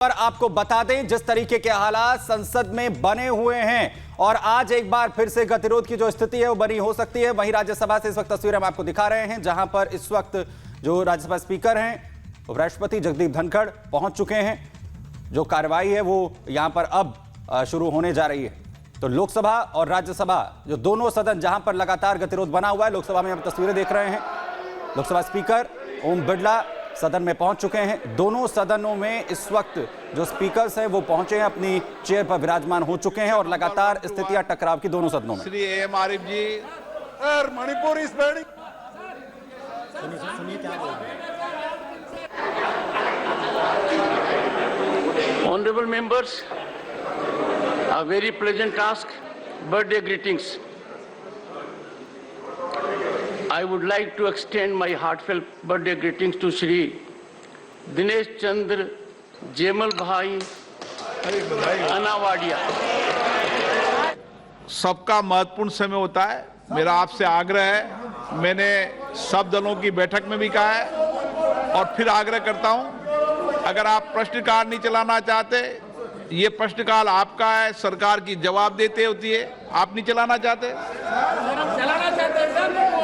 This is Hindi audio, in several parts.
पर आपको बता दें जिस तरीके के हालात संसद में बने हुए हैं और आज एक बार फिर से गतिरोध की जो स्थिति है वो बनी हो सकती है। वहीं राज्यसभा से इस वक्त तस्वीरें हम आपको दिखा रहे हैं जहां पर इस वक्त जो राज्यसभा स्पीकर हैं उपराष्ट्रपति जगदीप धनखड़ पहुंच चुके हैं। जो कार्रवाई है वो यहां पर अब शुरू होने जा रही है। तो लोकसभा और राज्यसभा जो दोनों सदन जहां पर लगातार गतिरोध बना हुआ है, लोकसभा में हम तस्वीरें देख रहे हैं। लोकसभा स्पीकर ओम बिरला सदन में पहुंच चुके हैं। दोनों सदनों में इस वक्त जो स्पीकर्स हैं वो पहुंचे हैं, अपनी चेयर पर विराजमान हो चुके हैं और लगातार स्थितियां टकराव की दोनों सदनों में। Shri M Arif ji, sir Manipur is burning. Honorable members, a very pleasant task. Birthday greetings. I would like to extend my heartfelt birthday greetings to Shri Dinesh Chandra Jemal Bhai Anawadia. सबका महत्वपूर्ण समय होता है। मेरा आपसे आग्रह है, मैंने सब दलों की बैठक में भी कहा है और फिर आग्रह करता हूं, अगर आप प्रश्नकाल नहीं चलाना चाहते, ये प्रश्नकाल आपका है, सरकार की जवाब देते होती है, आप नहीं चलाना चाहते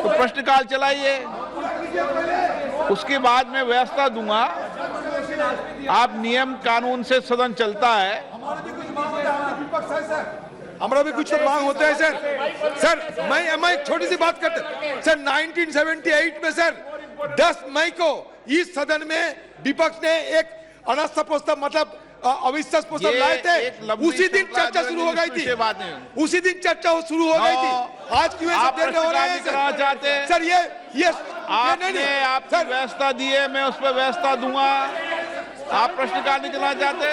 तो प्रश्नकाल चलाइए, उसके बाद मैं व्यवस्था दूंगा। आप नियम कानून से सदन चलता है। हमारा भी कुछ तो मांग होता है सर। सर मैं एक छोटी सी बात करते सर, 1978 में सर 10 मई को इस सदन में विपक्ष ने एक अनास्था प्रस्ताव मतलब अविश्वास प्रस्ताव लाए थे। उसी दिन चर्चा शुरू हो गई थी। उसी दिन चर्चा शुरू हो गई थी। आज क्यों ऐसा देर में हो रहा है सर? सर ये आपने आपकी व्यवस्था दी है, मैं उस पर व्यवस्था दूंगा। आप प्रश्नकाल नहीं चलाना चाहते?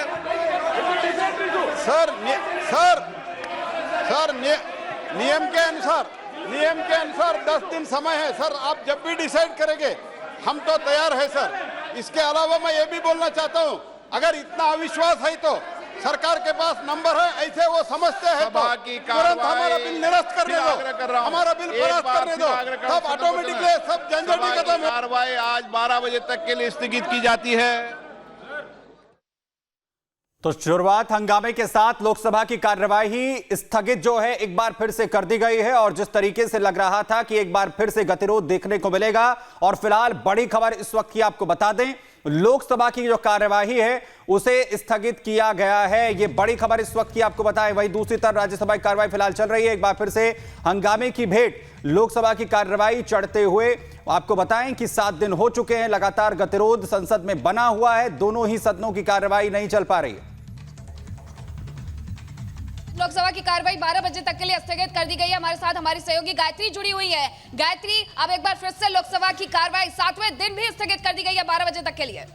सर नियम के अनुसार 10 दिन समय है सर। आप जब भी डिसाइड करेंगे हम तो तैयार है सर। इसके अलावा मैं ये भी बोलना चाहता हूँ, अगर इतना अविश्वास है तो सरकार के पास नंबर है, ऐसे वो समझते हैं तो तुरंत हमारा बिल निरस्त करने दो, हमारा बिल पास करने दो, सब ऑटोमेटिकली सब झंझट ही खत्म है। कार्रवाई आज 12 बजे तक के लिए स्थगित की जाती है। तो शुरुआत हंगामे के साथ लोकसभा की कार्यवाही स्थगित जो है एक बार फिर से कर दी गई है और जिस तरीके से लग रहा था कि एक बार फिर से गतिरोध देखने को मिलेगा। और फिलहाल बड़ी खबर इस वक्त की आपको बता दें, लोकसभा की जो कार्यवाही है उसे स्थगित किया गया है। ये बड़ी खबर इस वक्त की आपको बताएं। वहीं दूसरी तरफ राज्यसभा की कार्यवाही फिलहाल चल रही है। एक बार फिर से हंगामे की भेंट लोकसभा की कार्यवाही चढ़ते हुए आपको बताएं कि 7 दिन हो चुके हैं, लगातार गतिरोध संसद में बना हुआ है। दोनों ही सदनों की कार्यवाही नहीं चल पा रही है। लोकसभा की कार्रवाई 12 बजे तक के लिए स्थगित कर दी गई है। हमारे साथ हमारी सहयोगी गायत्री जुड़ी हुई है। गायत्री, अब एक बार फिर से लोकसभा की कार्रवाई 7वें दिन भी स्थगित कर दी गई है 12 बजे तक के लिए।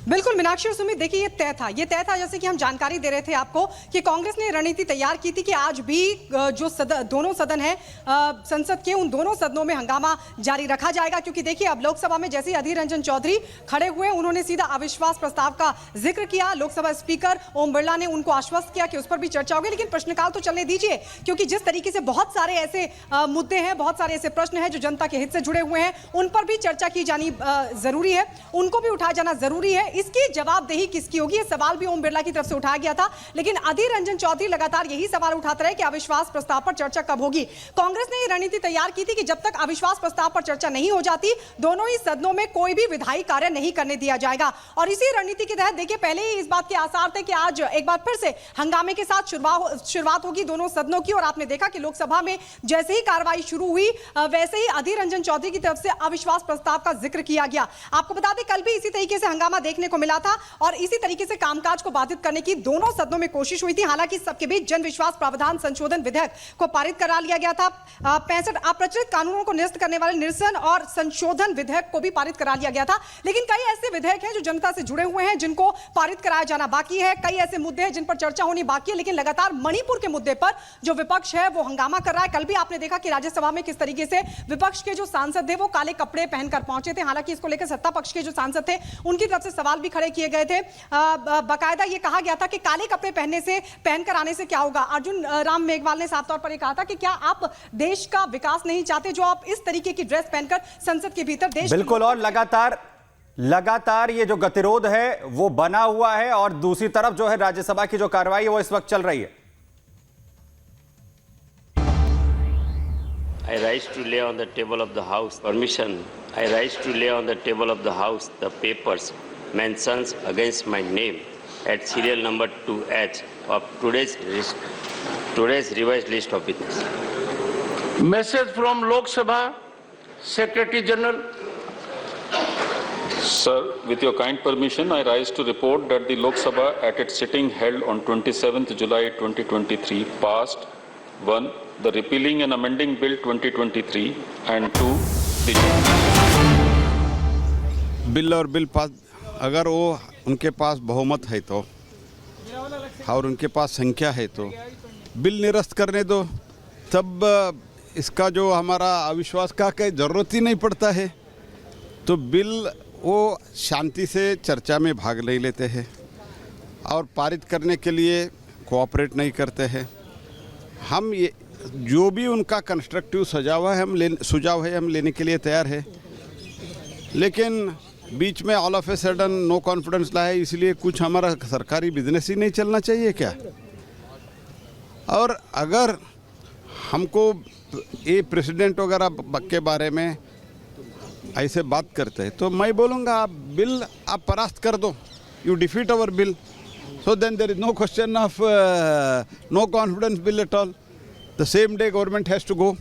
बिल्कुल मीनाक्षी और सुमित, देखिए ये तय था जैसे कि हम जानकारी दे रहे थे आपको कि कांग्रेस ने रणनीति तैयार की थी कि आज भी जो दोनों सदन है संसद के, उन दोनों सदनों में हंगामा जारी रखा जाएगा। क्योंकि देखिए अब लोकसभा में जैसे ही अधीर रंजन चौधरी खड़े हुए, उन्होंने सीधा अविश्वास प्रस्ताव का जिक्र किया। लोकसभा स्पीकर ओम बिरला ने उनको आश्वस्त किया कि उस पर भी चर्चा होगी, लेकिन प्रश्नकाल तो चलने दीजिए। क्योंकि जिस तरीके से बहुत सारे ऐसे मुद्दे हैं, बहुत सारे ऐसे प्रश्न हैं जो जनता के हित से जुड़े हुए हैं, उन पर भी चर्चा की जानी जरूरी है, उनको भी उठाया जाना जरूरी है। इसकी जवाबदेही किसकी होगी, यह सवाल भी ओम बिरला की तरफ से उठाया गया था। लेकिन अधीर रंजन चौधरी लगातार यही सवाल उठाते रहे कि अविश्वास प्रस्ताव पर चर्चा कब होगी। कांग्रेस ने यह रणनीति तैयार की थी कि जब तक अविश्वास प्रस्ताव पर चर्चा नहीं हो जाती, दोनों ही सदनों में कोई भी विधायी कार्य नहीं करने दिया जाएगा। और इसी रणनीति के तहत देखिए पहले ही इस बात के आसार थे कि आज एक बार फिर से हंगामे के साथ शुरुआत होगी दोनों सदनों की। और आपने देखा कि लोकसभा में जैसे ही कार्रवाई शुरू हुई, वैसे ही अधीर रंजन चौधरी की तरफ से अविश्वास प्रस्ताव का जिक्र किया गया। आपको बता दें कल भी इसी तरीके से हंगामा देखने को मिला था और इसी तरीके से कामकाज को बाधित करने की दोनों सदनों में कोशिश हुई थी। हालांकि सबके बीच जन विश्वास प्रावधान संशोधन विधेयक को पारित करा लिया गया था। 65 अप्रचलित कानूनों को निरस्त करने वाले निरसन और संशोधन विधेयक को भी पारित करा लिया गया था। लेकिन कई ऐसे विधेयक हैं जो जनता से जुड़े हुए हैं, जिनको पारित कराया जाना बाकी है। कई ऐसे मुद्दे हैं जिन पर चर्चा होनी बाकी है। लेकिन लगातार मणिपुर के मुद्दे पर जो विपक्ष है वो हंगामा कर रहा है। कल भी आपने देखा कि राज्यसभा में किस तरीके से विपक्ष के जो सांसद थे वो काले कपड़े पहनकर पहुंचे थे। हालांकि इसको लेकर सत्ता पक्ष के जो सांसद थे उनकी तरफ से सवाल भी खड़े किए गए थे। बाकायदा ये कहा गया था कि काले कपड़े पहनकर आने से क्या होगा। अर्जुन राम मेघवाल ने साफ तौर पर कहा था कि क्या आप देश का विकास नहीं चाहते जो आप इस तरीके की ड्रेस पहनकर संसद के भीतर देश। बिल्कुल, और लगातार लगातार ये जो गतिरोध है वो बना हुआ है और दूसरी तरफ जो है राज्यसभा की जो कार्रवाई है वो इस वक्त चल रही है। I rise to lay on the table of the House permission. I rise to lay on the table of the House the papers mentions against my name at serial number 2H of today's revised list of business. Message from Lok Sabha Secretary General. Sir, with your kind permission, I rise to report that the Lok Sabha at its sitting held on 27th July 2023 passed 1. The repealing and amending Bill 2023 and 2. The bill और बिल पास अगर वो उनके पास बहुमत है तो और उनके पास संख्या है तो बिल निरस्त करने दो, तब इसका जो हमारा अविश्वास का कोई ज़रूरत ही नहीं पड़ता है। तो बिल वो शांति से चर्चा में भाग नहीं लेते हैं और पारित करने के लिए कोऑपरेट नहीं करते हैं। हम ये जो भी उनका कंस्ट्रक्टिव सुझाव है हम लेने के लिए तैयार है, लेकिन बीच में all of a sudden no confidence लाए, इसलिए कुछ हमारा सरकारी बिजनेस ही नहीं चलना चाहिए क्या? और अगर हमको ये प्रेसिडेंट वगैरह के बारे में ऐसे बात करते हैं तो मैं बोलूँगा आप बिल आप परास्त कर दो, you defeat our bill, so then there is no question of no confidence bill at all, the same day government has to go.